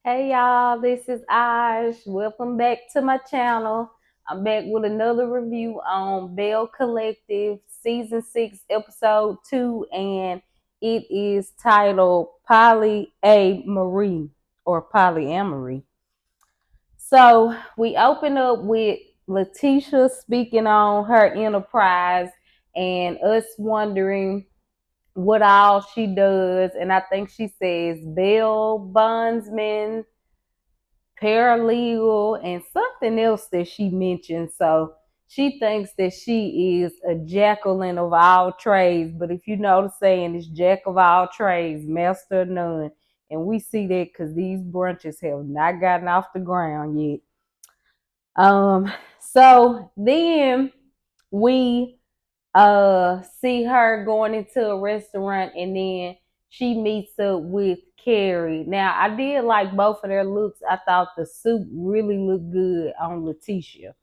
Hey y'all, this is Ash. Welcome back to my channel. I'm back with another review on Belle Collective Season 6, Episode 2, and it is titled Polyamory or Polyamory. So we open up with Letitia speaking on her enterprise and us wondering what all she does. And I think she says bail bondsman, paralegal, and something else that she mentioned. So she thinks that she is a Jacqueline of all trades. But if you know the saying, it's Jack of all trades, master of none. And we see that because these brunches have not gotten off the ground yet. So then we see her going into a restaurant, and then she meets up with Carrie. Now I did like both of their looks. I thought the suit really looked good on Letitia.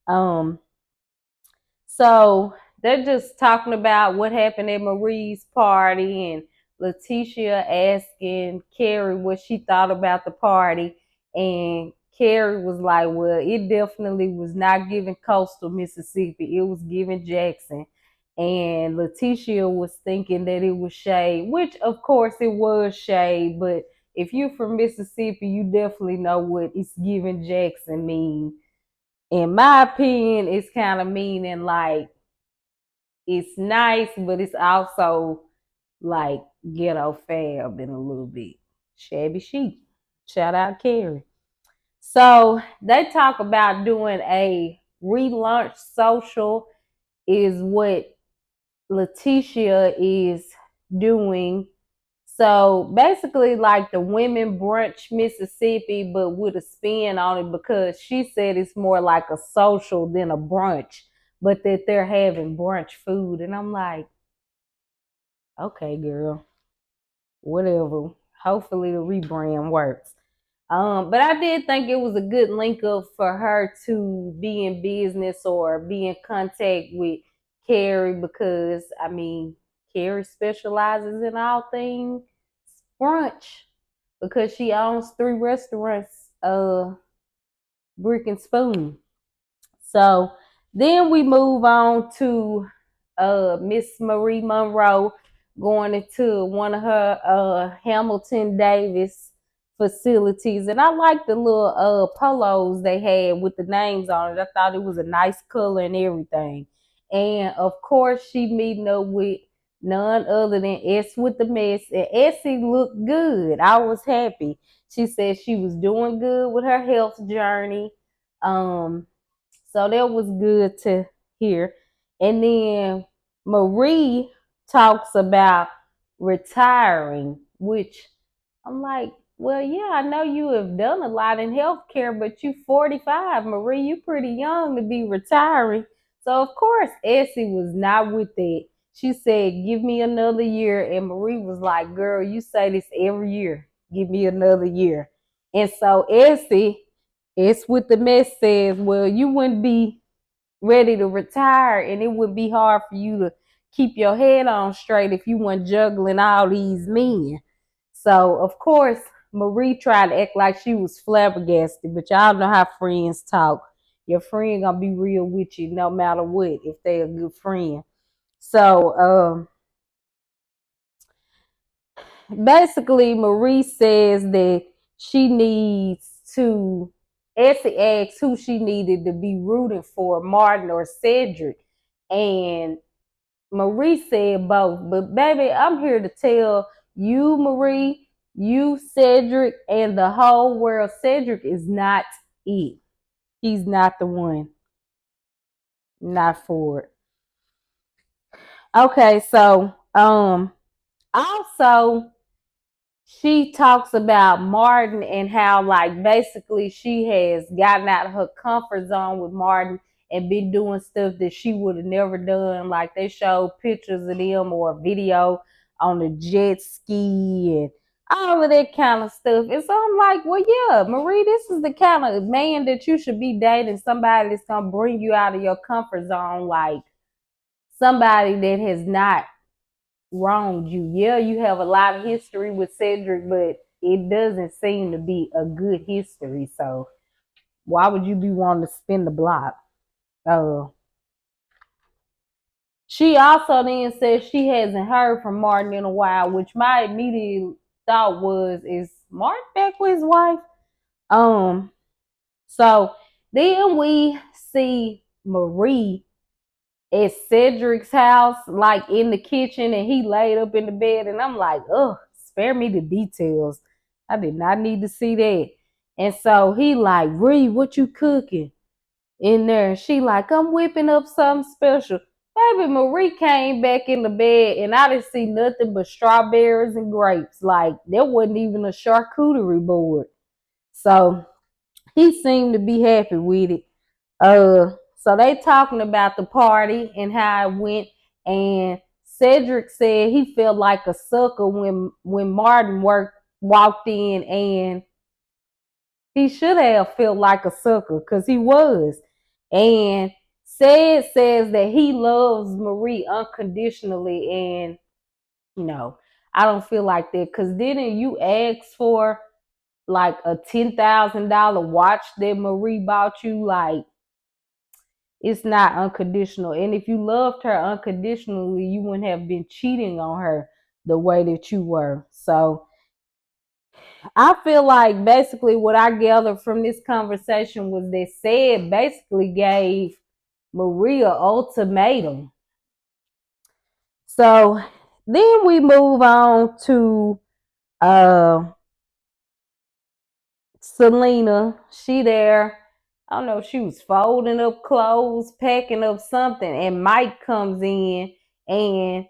Um so they're just talking about what happened at Marie's party, and Letitia asking Carrie what she thought about the party. And Carrie was like, well, it definitely was not giving coastal Mississippi. It was giving Jackson. And Letitia was thinking that it was shade, which of course it was shade, but if you're from Mississippi, you definitely know what it's giving Jackson mean. In my opinion, it's kind of meaning like it's nice, but it's also like ghetto fab in a little bit. Shabby chic. Shout out Carrie. So they talk about doing a relaunch social is what Letitia is doing. So basically, like the women brunch Mississippi, but with a spin on it because she said it's more like a social than a brunch, but that they're having brunch food. And I'm like, okay, girl, whatever. Hopefully the rebrand works. But I did think it was a good link up for her to be in business or be in contact with Carrie because I mean Carrie specializes in all things brunch because she owns three restaurants, Brick and Spoon. So then we move on to Miss Marie Monroe going into one of her Hamilton Davis facilities. And I like the little polos they had with the names on it. I thought it was a nice color and everything. And of course, she meeting up with none other than S with the mess. And Essie looked good. I was happy. She said she was doing good with her health journey. Um, so that was good to hear. And then Marie talks about retiring, which I'm like, well, yeah, I know you have done a lot in healthcare, but you 45, Marie, you pretty young to be retiring. So of course, Essie was not with that. She said, give me another year. And Marie was like, girl, you say this every year. Give me another year. And so Essie, it's with the mess says, well, you wouldn't be ready to retire and it would be hard for you to keep your head on straight if you weren't juggling all these men. So, of course, Marie tried to act like she was flabbergasted, but y'all know how friends talk. Your friend gonna be real with you no matter what if they a good friend. So, basically, Marie says that she needs to. Essie asked who she needed to be rooting for, Martin or Cedric, and Marie said both. But baby, I'm here to tell you, Marie, you, Cedric, and the whole world. Cedric is not it. He's not the one. Not for it. Okay, so also she talks about Martin and how like basically she has gotten out of her comfort zone with Martin and been doing stuff that she would have never done. Like they showed pictures of them or a video on the jet ski and all of that kind of stuff. And so I'm like, well, yeah, Marie, this is the kind of man that you should be dating, somebody that's gonna bring you out of your comfort zone, like somebody that has not wronged you. Yeah, you have a lot of history with Cedric, but it doesn't seem to be a good history. So why would you be wanting to spin the block? Uh, she also then said she hasn't heard from Martin in a while, which my immediate thought was, is Martin back with his wife? Um, so then we see Marie at Cedric's house, like in the kitchen, and he laid up in the bed, and I'm like, ugh, spare me the details. I did not need to see that. And so he like, Ree, what you cooking in there? She like, I'm whipping up something special. Baby, Marie came back in the bed, and I didn't see nothing but strawberries and grapes. Like, there wasn't even a charcuterie board. So he seemed to be happy with it. So they talking about the party and how it went, and Cedric said he felt like a sucker when Martin walked in, and he should have felt like a sucker because he was. And says that he loves Marie unconditionally, and I don't feel like that, because didn't you ask for like a $10,000 watch that Marie bought you? Like, it's not unconditional. And if you loved her unconditionally, you wouldn't have been cheating on her the way that you were. So I feel like basically what I gathered from this conversation was that Sid basically gave Maria ultimatum. So then we move on to uh Selena. She there. I don't know if she was folding up clothes, packing up something, and Mike comes in. And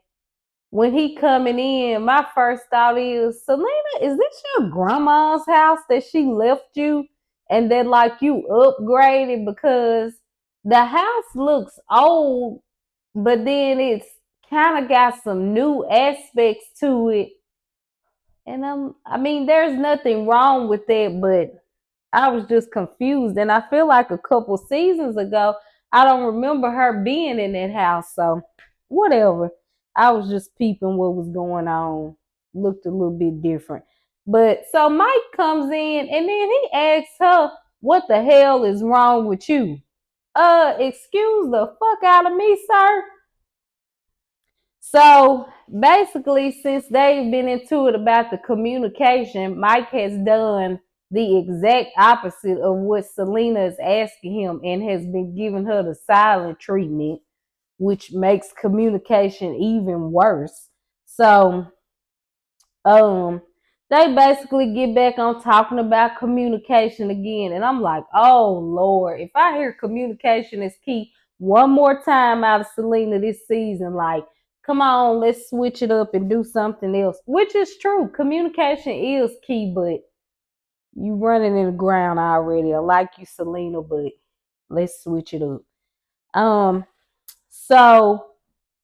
when he coming in, my first thought is, Selena, is this your grandma's house that she left you and then like you upgraded? Because the house looks old, but then it's kind of got some new aspects to it. And I mean, there's nothing wrong with that, but I was just confused. And I feel like a couple seasons ago, I don't remember her being in that house. So whatever. I was just peeping what was going on. Looked a little bit different. But so Mike comes in, and then he asks her, what the hell is wrong with you? Excuse the fuck out of me, sir. So basically, since they've been into it about the communication, Mike has done the exact opposite of what Selena is asking him, and has been giving her the silent treatment, which makes communication even worse. So um they basically get back on talking about communication again, and I'm like, oh Lord, if I hear communication is key one more time out of Selena this season, like, come on, let's switch it up and do something else. Which is true, communication is key, but you running in the ground already. I like you, Selena, but let's switch it up. So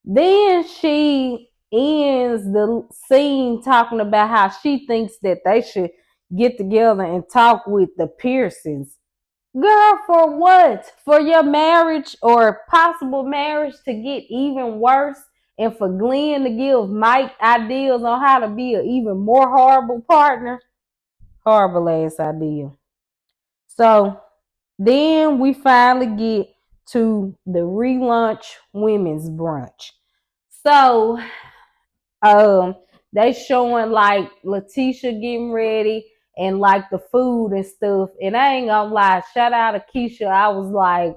then she ends the scene talking about how she thinks that they should get together and talk with the Pearsons. Girl, for what? For your marriage or possible marriage to get even worse, and for Glenn to give Mike ideas on how to be an even more horrible partner? Horrible ass idea. So then we finally get to the relaunch women's brunch. So they showing like Letitia getting ready and like the food and stuff. And I ain't gonna lie, shout out to Keisha. I was like,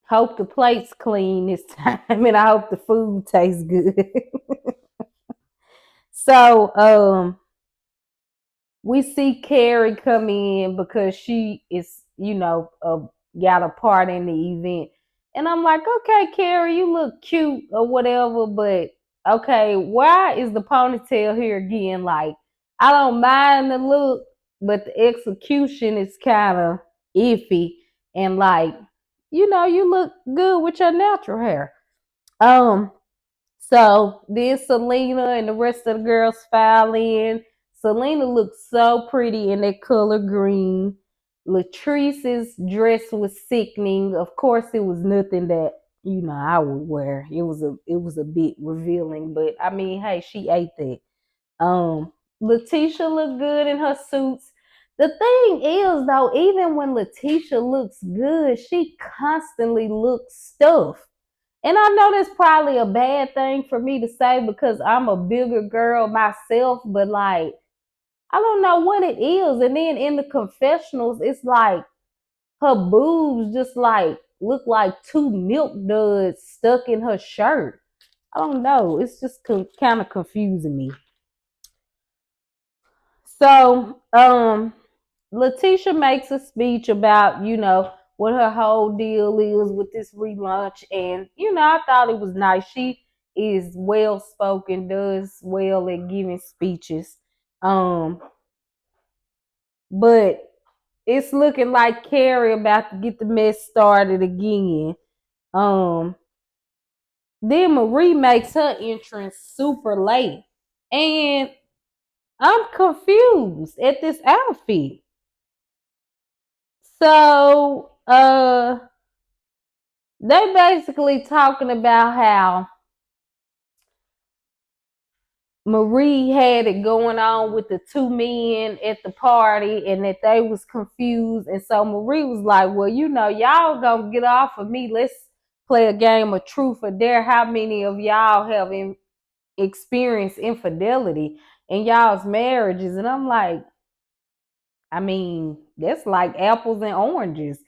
hope the plate's clean this time and I hope the food tastes good. So we see Carrie come in because she is, got a part in the event. And I'm like, okay, Carrie, you look cute or whatever, but okay, why is the ponytail here again? Like, I don't mind the look, but the execution is kind of iffy. And like, you look good with your natural hair. Um, so then Selena and the rest of the girls file in. Selena looks so pretty in that color green. Latrice's dress was sickening. Of course, it was nothing that I would wear. It was a bit revealing, but I mean, hey, she ate that. Letitia looked good in her suits. The thing is, though, even when Letitia looks good, she constantly looks stuffed. And I know that's probably a bad thing for me to say because I'm a bigger girl myself, but like, I don't know what it is. And then in the confessionals, it's like her boobs just like look like two milk duds stuck in her shirt. I don't know. It's just kind of confusing me. So, Letitia makes a speech about, what her whole deal is with this relaunch. And, I thought it was nice. She is well spoken, does well at giving speeches. Um, but it's looking like Carrie about to get the mess started again. Um, then Marie makes her entrance super late. And I'm confused at this outfit. So, they basically talking about how Marie had it going on with the two men at the party and that they was confused. And so Marie was like, well, y'all gonna get off of me. Let's play a game of truth or dare. How many of y'all have experienced infidelity in y'all's marriages? And I'm like, I mean, that's like apples and oranges.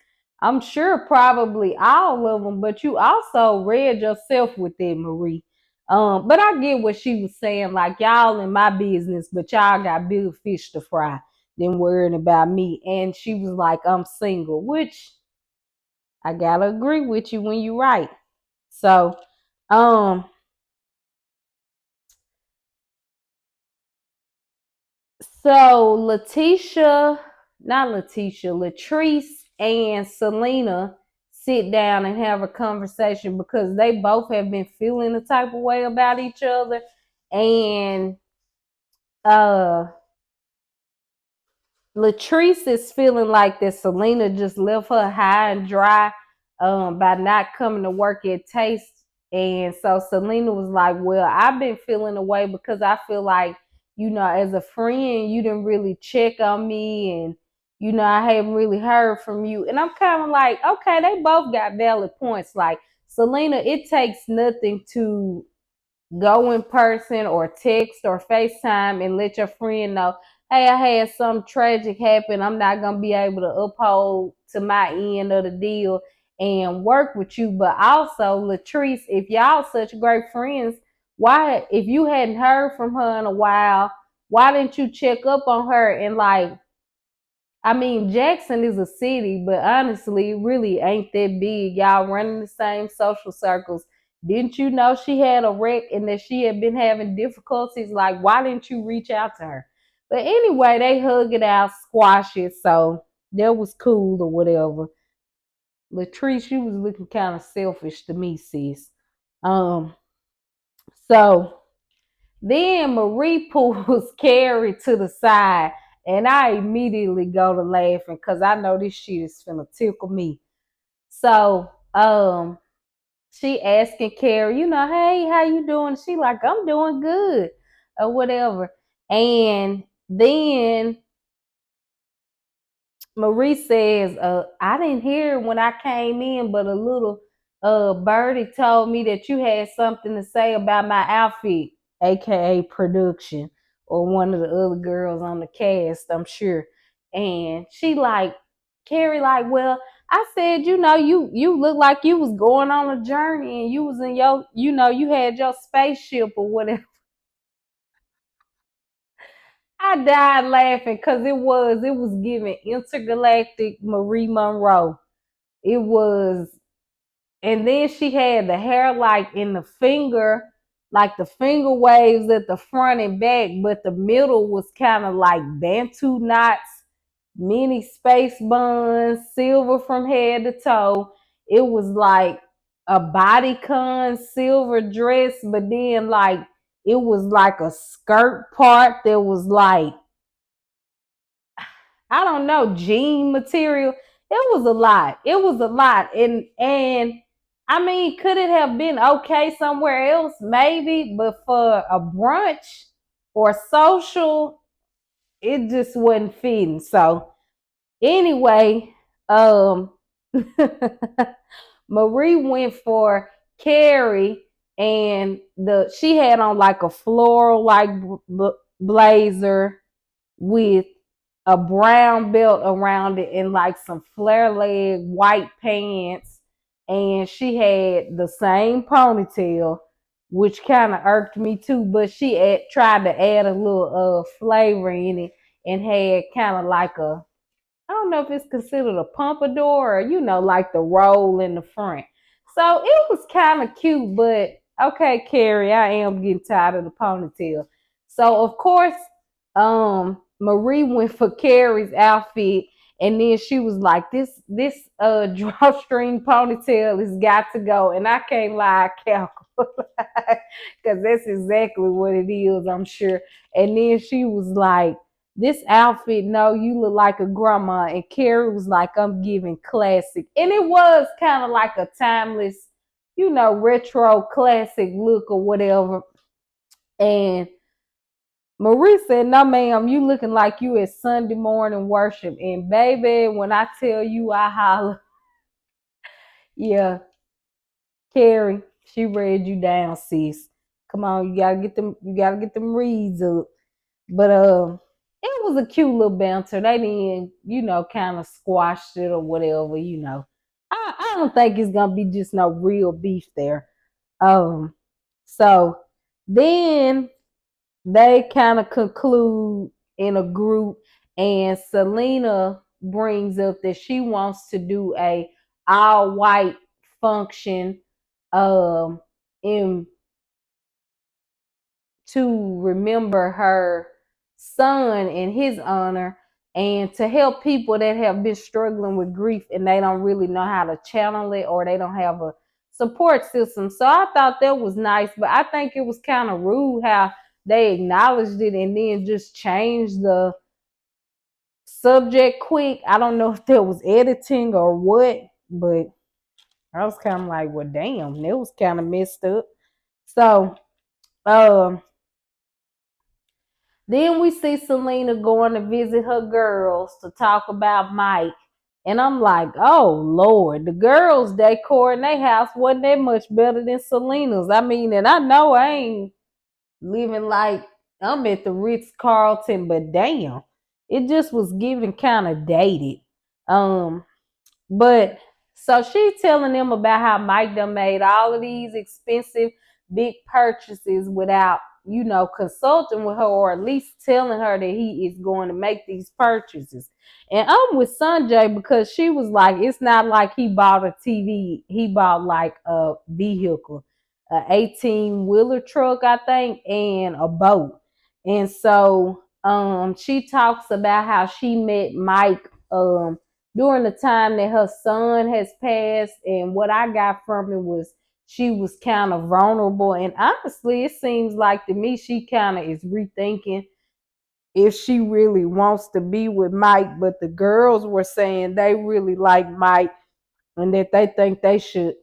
I'm sure probably all of them, but you also read yourself with it, Marie. But I get what she was saying, like y'all in my business, but y'all got bigger fish to fry than worrying about me. And she was like, I'm single, which I gotta agree with you when you right. So, um, So Latrice and Selena sit down and have a conversation because they both have been feeling the type of way about each other. And uh Latrice is feeling like that Selena just left her high and dry by not coming to work at Taste. And so Selena was like, well, I've been feeling away because I feel like, as a friend, you didn't really check on me and, I haven't really heard from you. And I'm kind of like, okay, they both got valid points. Like, Selena, it takes nothing to go in person or text or FaceTime and let your friend know, hey, I had something tragic happen. I'm not going to be able to uphold to my end of the deal and work with you. But also, Latrice, if y'all such great friends, why, if you hadn't heard from her in a while, why didn't you check up on her and like, I mean, Jackson is a city, but honestly, it really ain't that big. Y'all running the same social circles. Didn't you know she had a wreck and that she had been having difficulties? Like, why didn't you reach out to her? But anyway, they hug it out, squash it. So that was cool or whatever. Latrice, you was looking kind of selfish to me, sis. Um, so then Marie pulls Carrie to the side, and I immediately go to laughing because I know this shit is finna tickle me. So, she asking Carrie, hey, how you doing? She like, I'm doing good, or whatever. And then Marie says, I didn't hear when I came in, but a little birdie told me that you had something to say about my outfit, aka production, or one of the other girls on the cast, I'm sure. And she like, Carrie, like, well, I said, you look like you was going on a journey and you was in your, you had your spaceship or whatever. I died laughing because it was giving intergalactic Marie Monroe. It was, and then she had the hair like in the finger, like the finger waves at the front and back, but the middle was kind of like Bantu knots, mini space buns, silver from head to toe. It was like a bodycon silver dress, but then like it was like a skirt part that was like, I don't know, jean material. It was a lot. It was a lot. And I mean, could it have been okay somewhere else? Maybe, but for a brunch or social, it just wasn't fitting. So anyway, um Marie went for Carrie, and the she had on like a floral like blazer with a brown belt around it and like some flare leg white pants, and she had the same ponytail, which kind of irked me too, but tried to add a little flavor in it and had kind of like a, I don't know if it's considered a pompadour or, like the roll in the front. So it was kind of cute, but okay, Carrie, I am getting tired of the ponytail. So of course, Marie went for Carrie's outfit, and then she was like, this drawstring ponytail has got to go. And I can't lie, I calculate because that's exactly what it is, I'm sure. And then she was like, this outfit, no, you look like a grandma. And Carrie was like, I'm giving classic. And it was kind of like a timeless, retro classic look or whatever. And Marie said, no, ma'am, you looking like you at Sunday morning worship. And baby, when I tell you I holler, yeah, Carrie, she read you down, sis. Come on, you gotta get them reads up. But it was a cute little banter. They didn't, kind of squashed it or whatever. I don't think it's gonna be just no real beef there. Um, so then they kind of conclude in a group, and Selena brings up that she wants to do a all white function um in to remember her son in his honor, and to help people that have been struggling with grief and they don't really know how to channel it, or they don't have a support system. So I thought that was nice, but I think it was kind of rude how they acknowledged it and then just changed the subject quick. I don't know if that was editing or what, but I was kind of like, well, damn, it was kind of messed up. So, um, then we see Selena going to visit her girls to talk about Mike. And I'm like, oh Lord, the girls' decor in their house wasn't that much better than Selena's. I mean, and I know I ain't living like I'm at the Ritz Carlton, but damn, it just was giving kind of dated. Um, but so she's telling them about how Mike done made all of these expensive big purchases without, consulting with her, or at least telling her that he is going to make these purchases. And I'm with Sanjay because she was like, it's not like he bought a TV, he bought like a vehicle, a 18-wheeler truck, I think, and a boat. And so she talks about how she met Mike during the time that her son has passed. And what I got from it was she was kind of vulnerable. And honestly, it seems like to me she kind of is rethinking if she really wants to be with Mike. But the girls were saying they really like Mike and that they think they should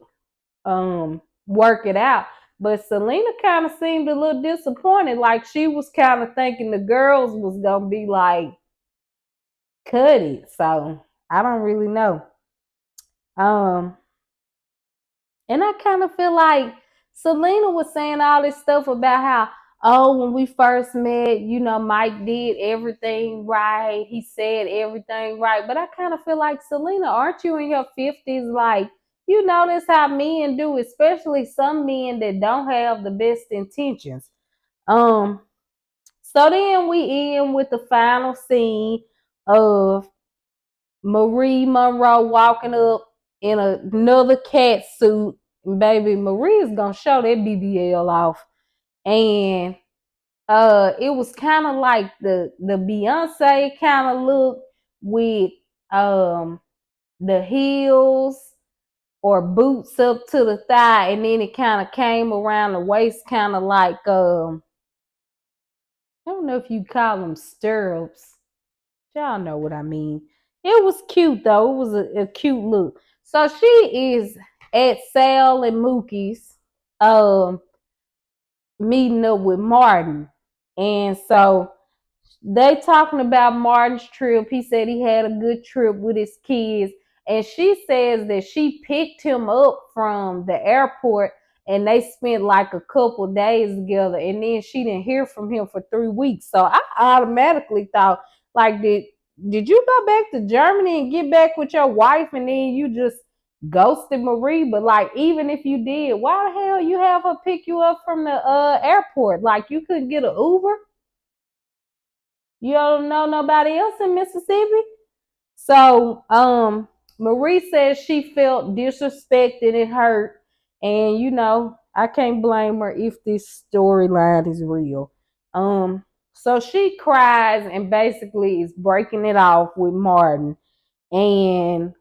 work it out. But Selena kind of seemed a little disappointed. Like she was kind of thinking the girls was gonna be like, cut it. So I don't really know. Um, and I kind of feel like Selena was saying all this stuff about how, oh, when we first met, Mike did everything right. He said everything right. But I kind of feel like, Selena, aren't you in your 50s? Like, that's how men do, especially some men that don't have the best intentions. Um, so then we end with the final scene of Marie Monroe walking up in another cat suit. Baby, Marie is gonna show that BBL off. And it was kind of like the Beyonce kind of look with the heels or boots up to the thigh, and then it kind of came around the waist, kind of like I don't know if you call them stirrups. Y'all know what I mean. It was cute though. It was a cute look. So she is at Sal and Mookie's um meeting up with Martin. And so They talking about Martin's trip. He said he had a good trip with his kids. And she says that she picked him up from the airport and they spent like a couple days together. And then she didn't hear from him for 3 weeks. So I automatically thought, like, did you go back to Germany and get back with your wife and then you just ghosted Marie? But like, even if you did, why the hell you have her pick you up from the airport? Like, you couldn't get an Uber? You don't know nobody else in Mississippi? So, Marie says she felt disrespected and hurt. And, I can't blame her if this storyline is real. So she cries and basically is breaking it off with Martin. And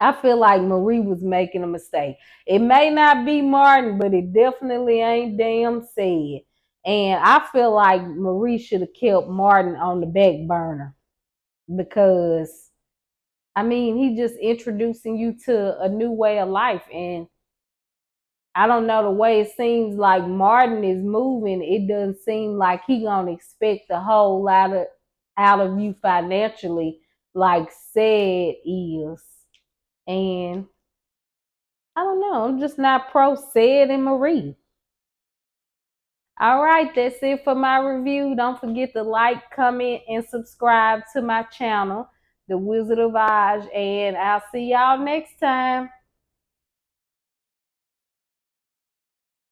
I feel like Marie was making a mistake. It may not be Martin, but it definitely ain't damn sad. And I feel like Marie should have kept Martin on the back burner because, I mean, he just introducing you to a new way of life. And I don't know, the way it seems like Martin is moving, it doesn't seem like he gonna expect a whole lot out of you financially like Said is. And I don't know. I'm just not pro Said and Marie. All right, that's it for my review. Don't forget to like, comment, and subscribe to my channel, The Wizard of Oz, and I'll see y'all next time.